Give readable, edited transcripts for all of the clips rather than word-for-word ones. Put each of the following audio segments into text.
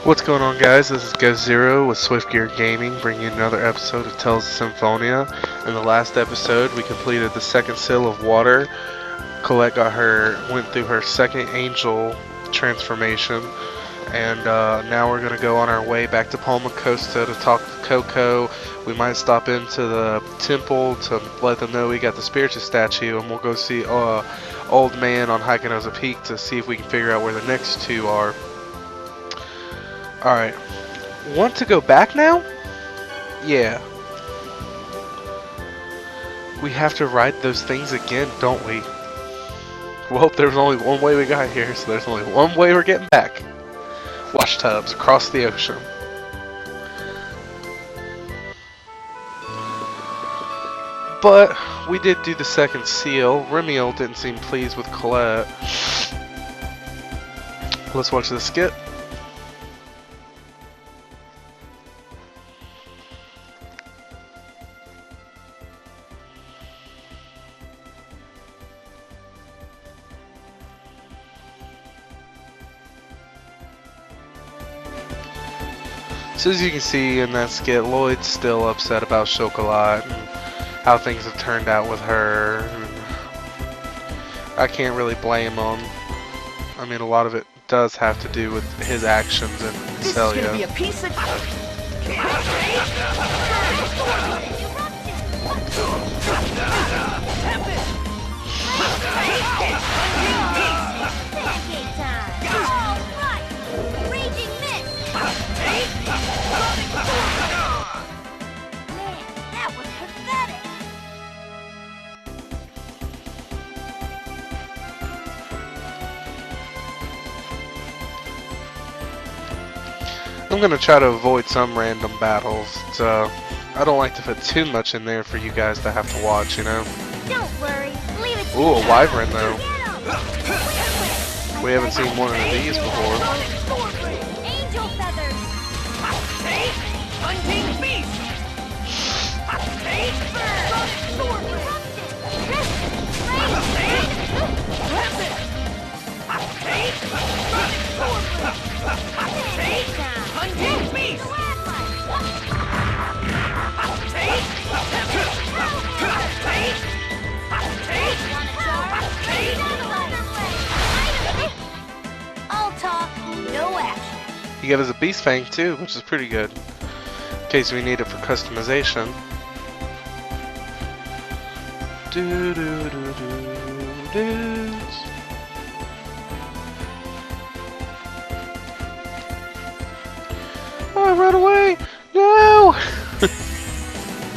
What's going on, guys? This is Ghost Zero with Swift Gear Gaming, bringing you another episode of Tales of Symphonia. In the last episode, we completed the second seal of water. Colette went through her second angel transformation, and now we're going to go on our way back to Palma Costa to talk to Coco. We might stop into the temple to let them know we got the spiritual statue, and we'll go see Old Man on Hikinoza Peak to see if we can figure out where the next two are. Alright. Want to go back now? Yeah. We have to ride those things again, don't we? Well, there's only one way we got here, so there's only one way we're getting back. Wash tubs across the ocean. But we did do the second seal. Remiel didn't seem pleased with Colette. Let's watch the skit. So as you can see in that skit, Lloyd's still upset about Chocolat and how things have turned out with her. I can't really blame him. I mean, a lot of it does have to do with his actions in Celia. This is gonna be a piece of... I'm gonna try to avoid some random battles, so I don't like to put too much in there for you guys to have to watch, you know? Don't worry, leave it to Ooh, a me. wyvern though. Get 'em. We haven't seen one of these before. Angel feathers. Hunting beast! Hunting beast! All talk, no action. He gave us a beast fang too, which is pretty good. In case we need it for customization. Do do do do do. Oh, run away! No!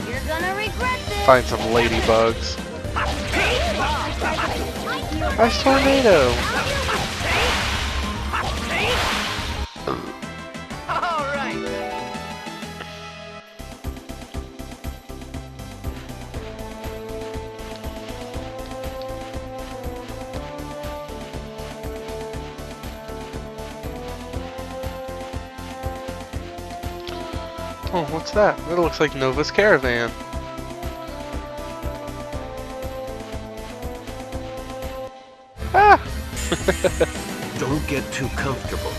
You're gonna regret this. Find some ladybugs. Nice tornado! Alright! Oh, what's that? That looks like Nova's caravan. Ah! Don't get too comfortable.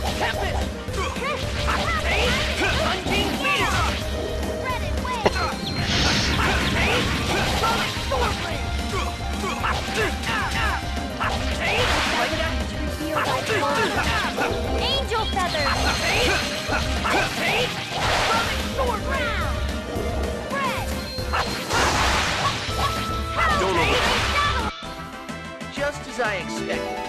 Angel feathers. Don't over. Just as I expected.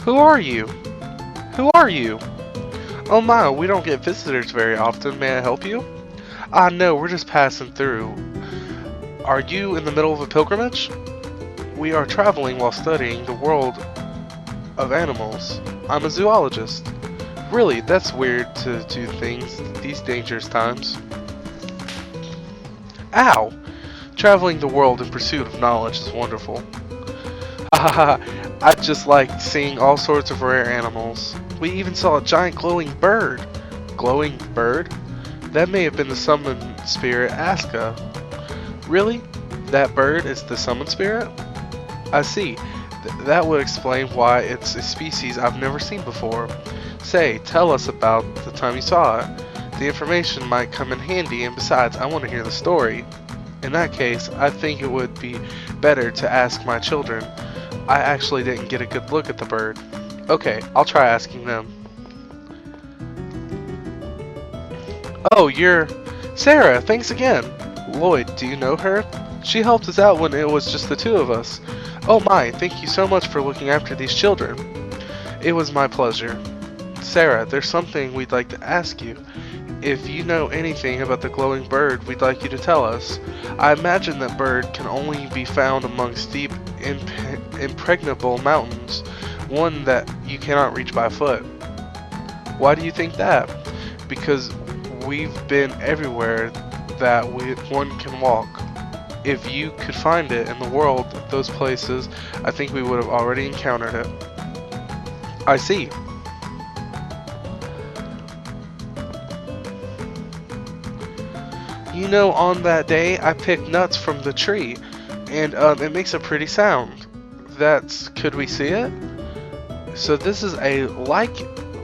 Who are you? Who are you? Oh my, we don't get visitors very often. May I help you? Ah, no, we're just passing through. Are you in the middle of a pilgrimage? We are traveling while studying the world of animals. I'm a zoologist. Really, that's weird to do things these dangerous times. Ow! Traveling the world in pursuit of knowledge is wonderful. Hahaha, I just liked seeing all sorts of rare animals. We even saw a giant glowing bird. Glowing bird? That may have been the summon spirit Aska. Really? That bird is the summon spirit? I see. That would explain why it's a species I've never seen before. Say, tell us about the time you saw it. The information might come in handy, and besides, I want to hear the story. In that case, I think it would be better to ask my children. I actually didn't get a good look at the bird. Okay, I'll try asking them. Oh, you're Sarah, thanks again. Lloyd, do you know her? She helped us out when it was just the two of us. Oh my, thank you so much for looking after these children. It was my pleasure. Sarah, there's something we'd like to ask you. If you know anything about the glowing bird, we'd like you to tell us. I imagine that bird can only be found among steep, impregnable mountains, one that you cannot reach by foot. Why do you think that? Because we've been everywhere that one can walk. If you could find it in the world, those places, I think we would have already encountered it. I see. You know, on that day, I picked nuts from the tree, and it makes a pretty sound. Could we see it? So this is a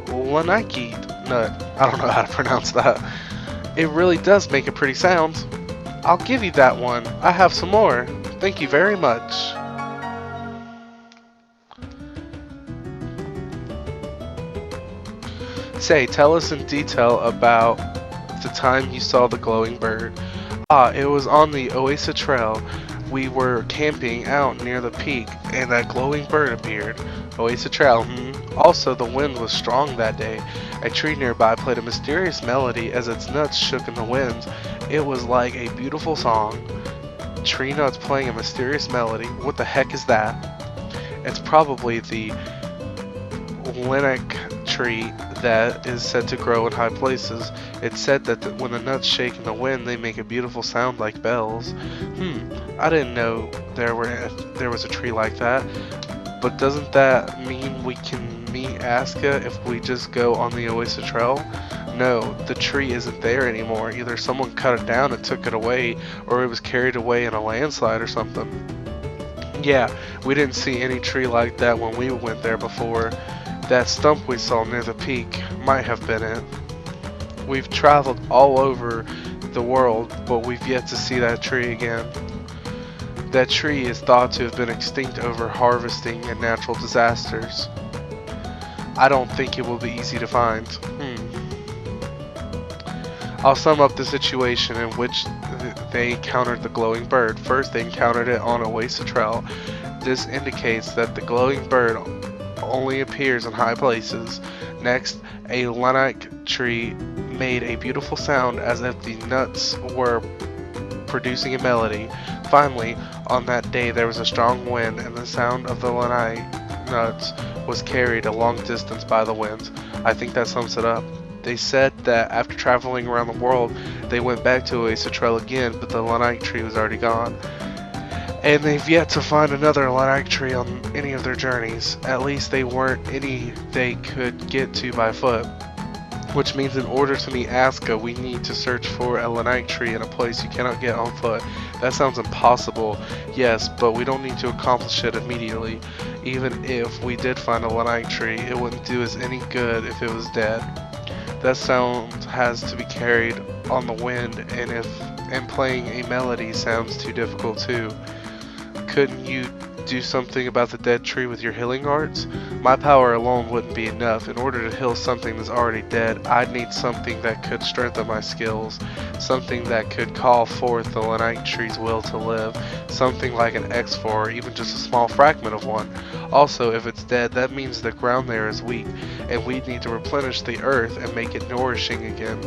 lanakite nut. I don't know how to pronounce that. It really does make a pretty sound. I'll give you that one. I have some more. Thank you very much. Say, tell us in detail about the time you saw the glowing bird. It was on the Oasis Trail. We were camping out near the peak, and that glowing bird appeared. Oasis Trail, Also, the wind was strong that day. A tree nearby played a mysterious melody as its nuts shook in the wind. It was like a beautiful song. Tree nuts playing a mysterious melody. What the heck is that? It's probably the Linux tree that is said to grow in high places. It's said that when the nuts shake in the wind, they make a beautiful sound like bells. I didn't know there was a tree like that. But doesn't that mean we can meet Aska if we just go on the Oasis Trail? No, the tree isn't there anymore. Either someone cut it down and took it away, or it was carried away in a landslide or something. Yeah, we didn't see any tree like that when we went there before. That stump we saw near the peak might have been it. We've traveled all over the world, but we've yet to see that tree again. That tree is thought to have been extinct over harvesting and natural disasters. I don't think it will be easy to find. I'll sum up the situation in which they encountered the glowing bird. First, they encountered it on Oasis Trail. This indicates that the glowing bird only appears in high places. Next, a lanakite tree made a beautiful sound as if the nuts were producing a melody. Finally, on that day there was a strong wind, and the sound of the lanakite nuts was carried a long distance by the wind. I think that sums it up. They said that after traveling around the world, they went back to Oasis Trail again, but the lanakite tree was already gone. And they've yet to find another lanakite tree on any of their journeys. At least they weren't any they could get to by foot. Which means in order to meet Aska, we need to search for a lanakite tree in a place you cannot get on foot. That sounds impossible, yes, but we don't need to accomplish it immediately. Even if we did find a lanakite tree, it wouldn't do us any good if it was dead. That sound has to be carried on the wind, and playing a melody sounds too difficult too. Couldn't you do something about the dead tree with your healing arts? My power alone wouldn't be enough. In order to heal something that's already dead, I'd need something that could strengthen my skills, something that could call forth the lanakite tree's will to live, something like an X4 or even just a small fragment of one. Also, if it's dead, that means the ground there is weak, and we'd need to replenish the earth and make it nourishing again.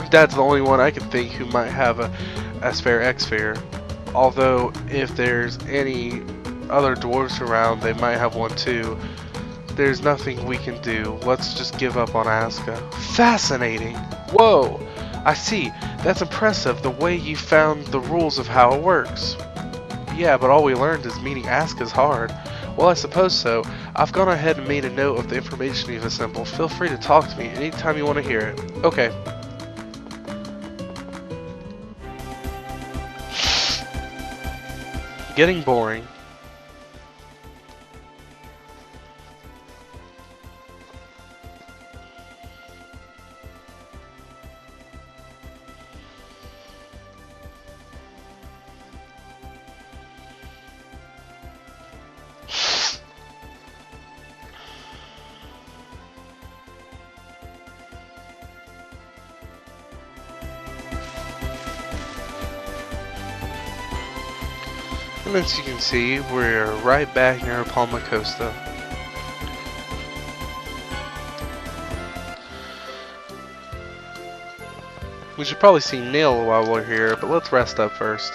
Dad's the only one I can think who might have a spare X-sphere. Although, if there's any other dwarves around, they might have one too. There's nothing we can do. Let's just give up on Aska. Fascinating! Whoa! I see. That's impressive, the way you found the rules of how it works. Yeah, but all we learned is meeting Aska's hard. Well, I suppose so. I've gone ahead and made a note of the information you've assembled. Feel free to talk to me anytime you want to hear it. Okay. Getting boring. And as you can see, we're right back near Palma Costa. We should probably see Neil while we're here, but let's rest up first.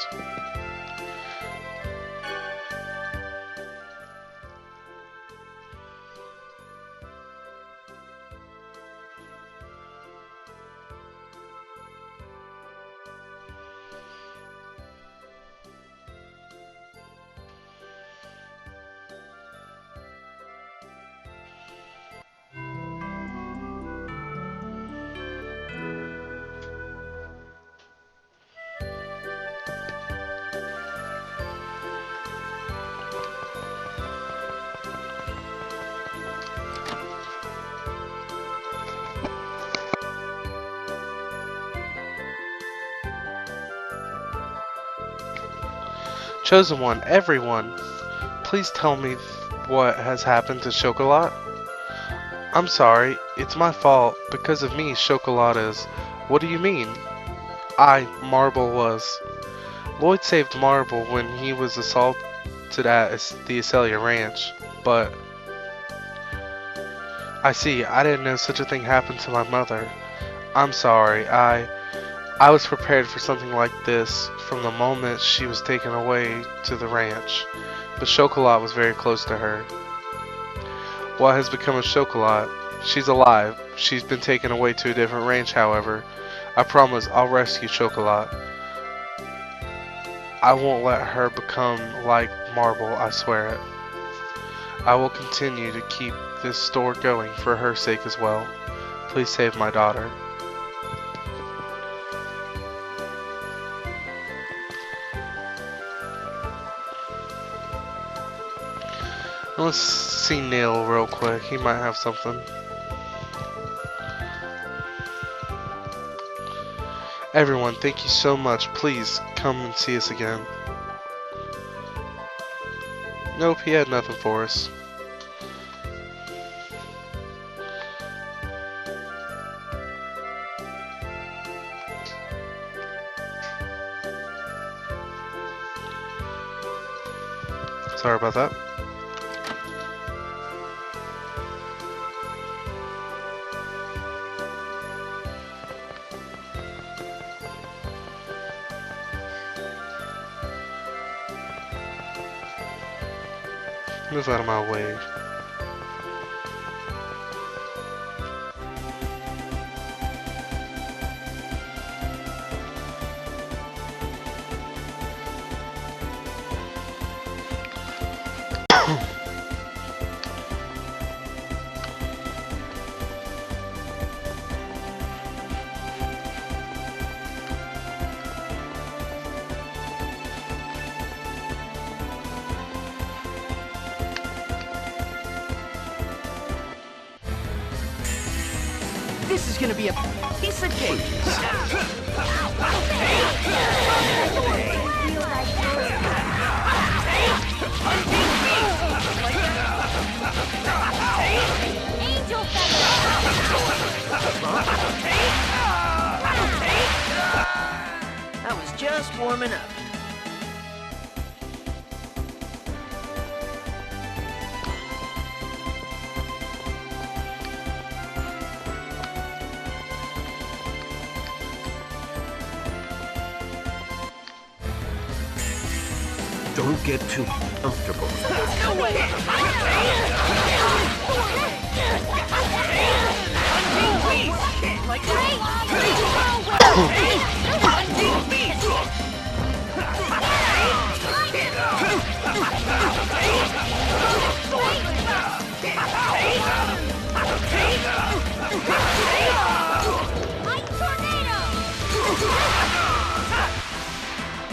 Chosen One, everyone, please tell me what has happened to Chocolat. I'm sorry, it's my fault. Because of me, Chocolat is. What do you mean? Marble was. Lloyd saved Marble when he was assaulted at the Acelia Ranch, but I see, I didn't know such a thing happened to my mother. I'm sorry, I was prepared for something like this from the moment she was taken away to the ranch, but Chocolat was very close to her. What has become of Chocolat? She's alive. She's been taken away to a different ranch, however. I promise I'll rescue Chocolat. I won't let her become like Marble, I swear it. I will continue to keep this store going for her sake as well. Please save my daughter. Let's see Neil real quick. He might have something. Everyone, thank you so much. Please come and see us again. Nope, he had nothing for us. Sorry about that. Move out of my way. This is gonna be a piece of cake. Angel feathers. I was just warming up. Don't get too comfortable. No way! Like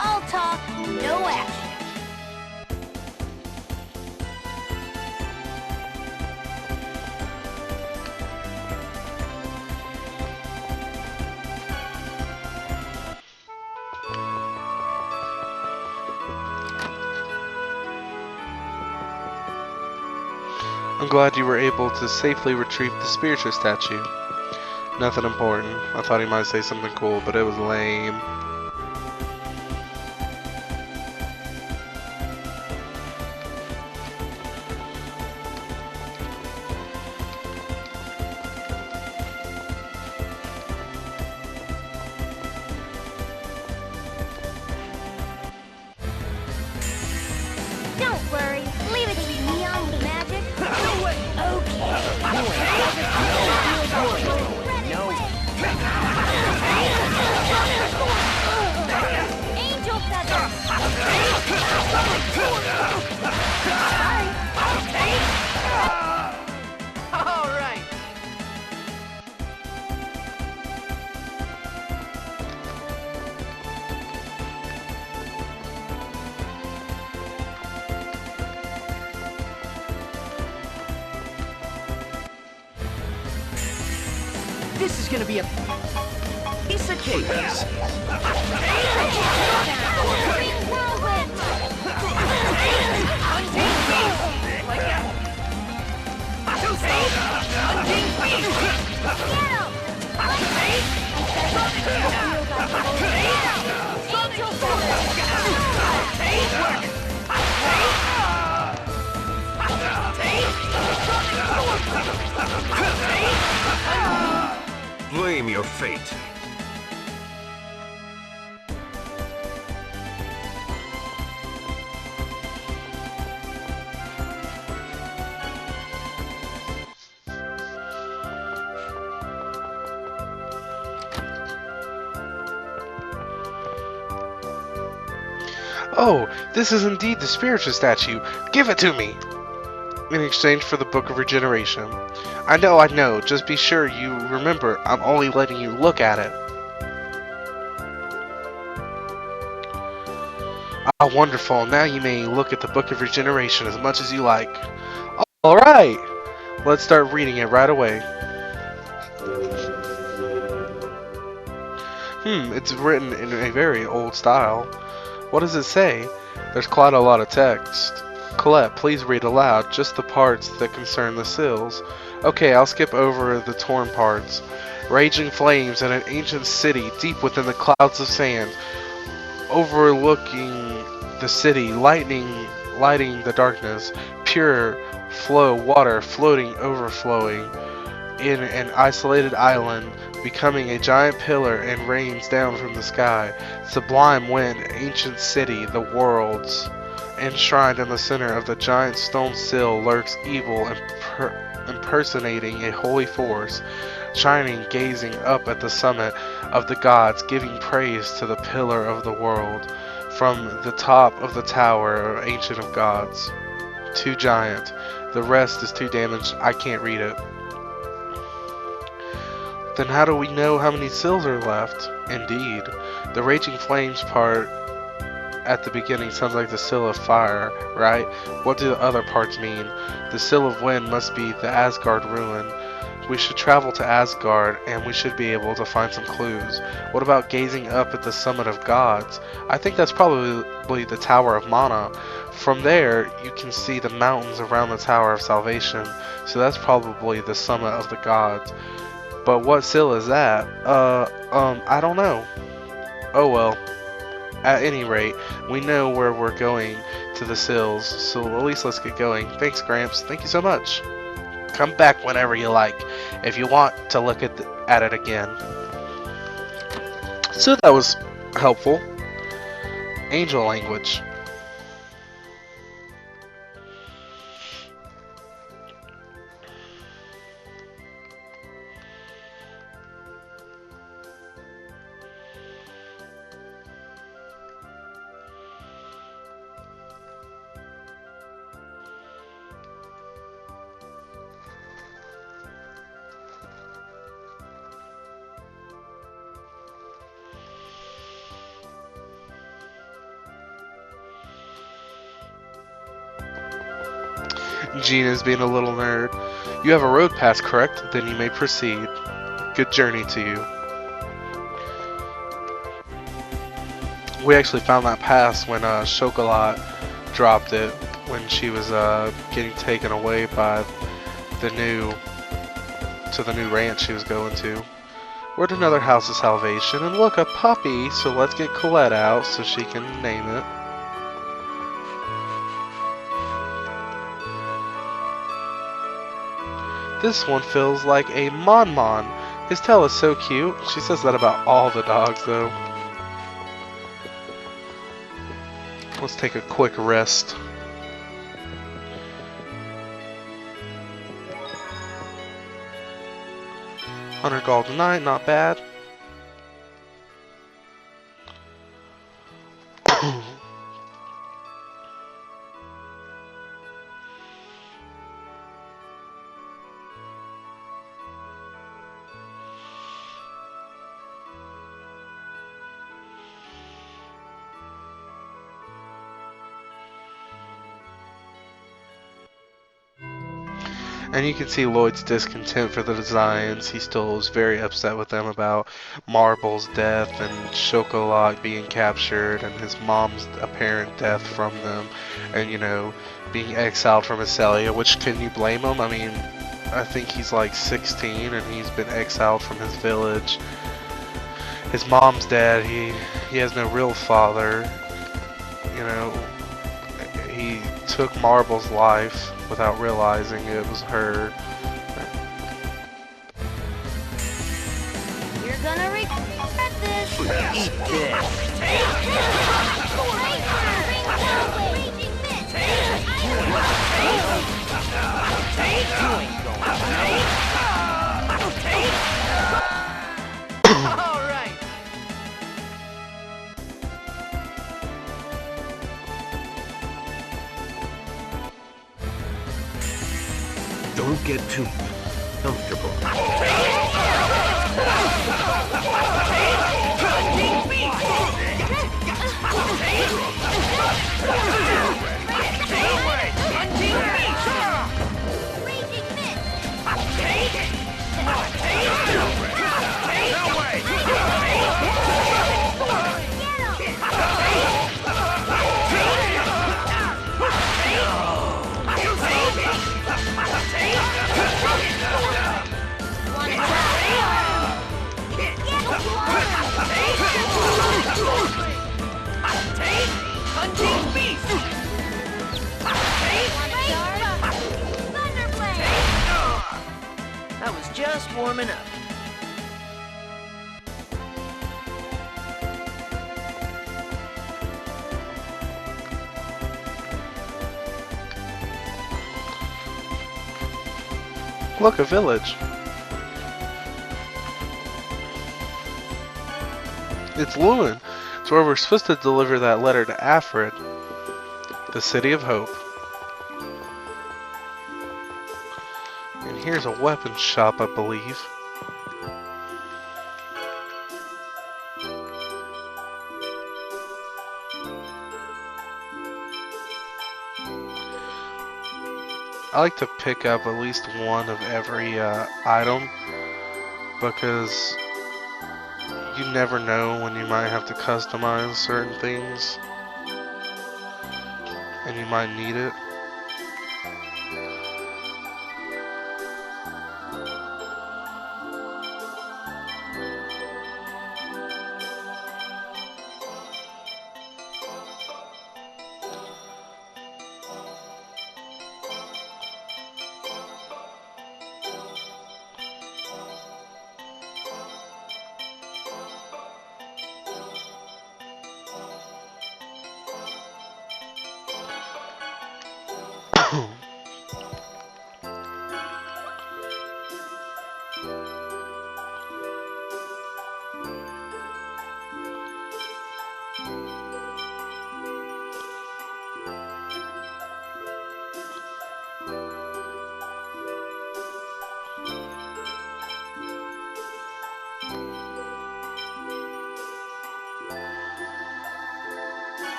All talk, no action. I'm glad you were able to safely retrieve the spiritual statue. Nothing important. I thought he might say something cool, but it was lame. Don't worry. Leave it to me on the magic. No way. No. Angel feather. All right. This is gonna be a piece of cake. Green whirlwind. Get 'em. Angel Blame your fate. Oh, this is indeed the spiritual statue. Give it to me! In exchange for the Book of Regeneration. I know. Just be sure you remember I'm only letting you look at it. Ah, wonderful. Now you may look at the Book of Regeneration as much as you like. Alright! Let's start reading it right away. It's written in a very old style. What does it say? There's quite a lot of text. Colette, please read aloud just the parts that concern the seals. Okay, I'll skip over the torn parts. Raging flames in an ancient city deep within the clouds of sand, overlooking the city, lighting the darkness. Pure flow water floating, overflowing in an isolated island, becoming a giant pillar and rains down from the sky. Sublime wind, ancient city, the worlds. Enshrined in the center of the giant stone sill lurks evil, impersonating a holy force, shining, gazing up at the summit of the gods, giving praise to the pillar of the world. From the top of the tower, ancient of gods. Too giant. The rest is too damaged. I can't read it. Then how do we know how many sills are left? Indeed. The raging flames part at the beginning sounds like the sill of fire, right? What do the other parts mean? The sill of wind must be the Asgard ruin. We should travel to Asgard and we should be able to find some clues. What about gazing up at the summit of gods? I think that's probably the Tower of Mana. From there, you can see the mountains around the Tower of Salvation, so that's probably the summit of the gods. But what sill is that? I don't know. Oh well. At any rate, we know where we're going to the sills, so at least let's get going. Thanks, Gramps. Thank you so much. Come back whenever you like, if you want to look at it again. So that was helpful. Angel language. Gina's being a little nerd. You have a road pass, correct? Then you may proceed. Good journey to you. We actually found that pass when Chocolat dropped it when she was getting taken away by the new to the new ranch she was going to. We're at another house of salvation, and look, a puppy. So let's get Colette out so she can name it. This one feels like a Mon Mon. His tail is so cute. She says that about all the dogs, though. Let's take a quick rest. $100 gold tonight, not bad. And you can see Lloyd's discontent for the designs. He still was very upset with them about Marble's death and Chocolat being captured and his mom's apparent death from them. And, you know, being exiled from Acelia, which can you blame him? I mean, I think he's like 16 and he's been exiled from his village. His mom's dead. He has no real father. You know, he took Marble's life without realizing it was her. You're gonna regret this. Eat this. All right. Don't get too comfortable. I was just warming up. Look, a village. It's Luin. It's where we're supposed to deliver that letter to Afrid, the City of Hope. And here's a weapons shop, I believe. I like to pick up at least one of every item because you never know when you might have to customize certain things and you might need it.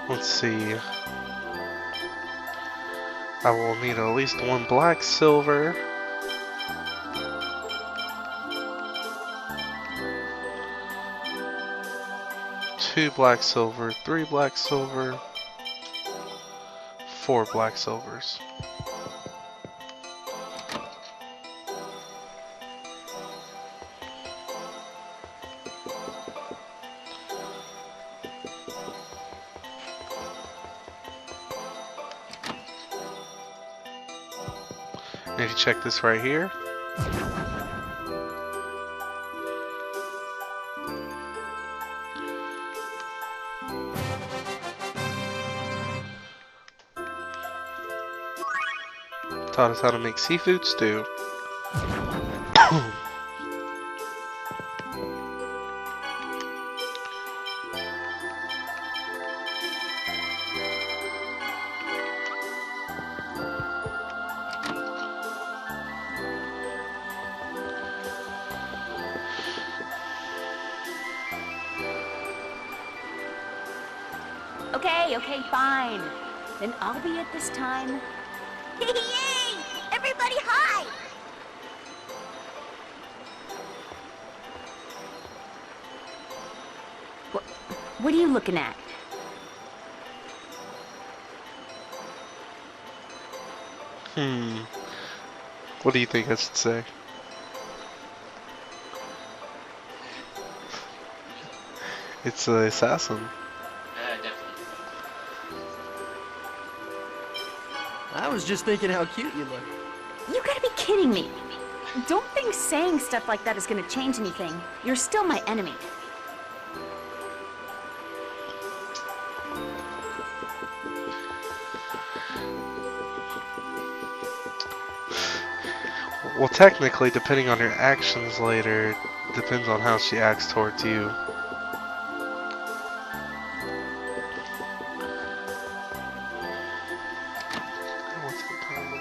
Let's see. I will need at least one black silver. Two black silver, three black silver, four black silvers. Need to check this right here. Taught us how to make seafood stew. Okay, fine. Then I'll be it this time. Yay! Everybody hide! What are you looking at? What do you think I should say? It's an assassin. Definitely. I was just thinking how cute you look. You gotta be kidding me. Don't think saying stuff like that is gonna change anything. You're still my enemy. Well, technically, depending on her actions later, depends on how she acts towards you. What's the title?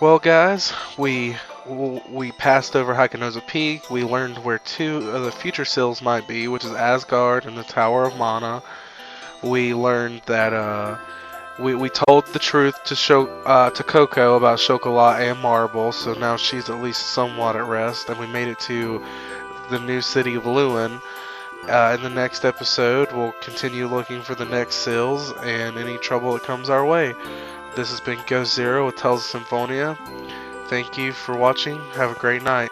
Well, guys, we passed over Hakanoza Peak. We learned where two of the future seals might be, which is Asgard and the Tower of Mana. We learned that we told the truth to Coco about Chocolat and Marble, so now she's at least somewhat at rest. And we made it to the new city of Luin. In the next episode, we'll continue looking for the next seals and any trouble that comes our way. This has been Ghost Zero with Tales of Symphonia. Thank you for watching. Have a great night.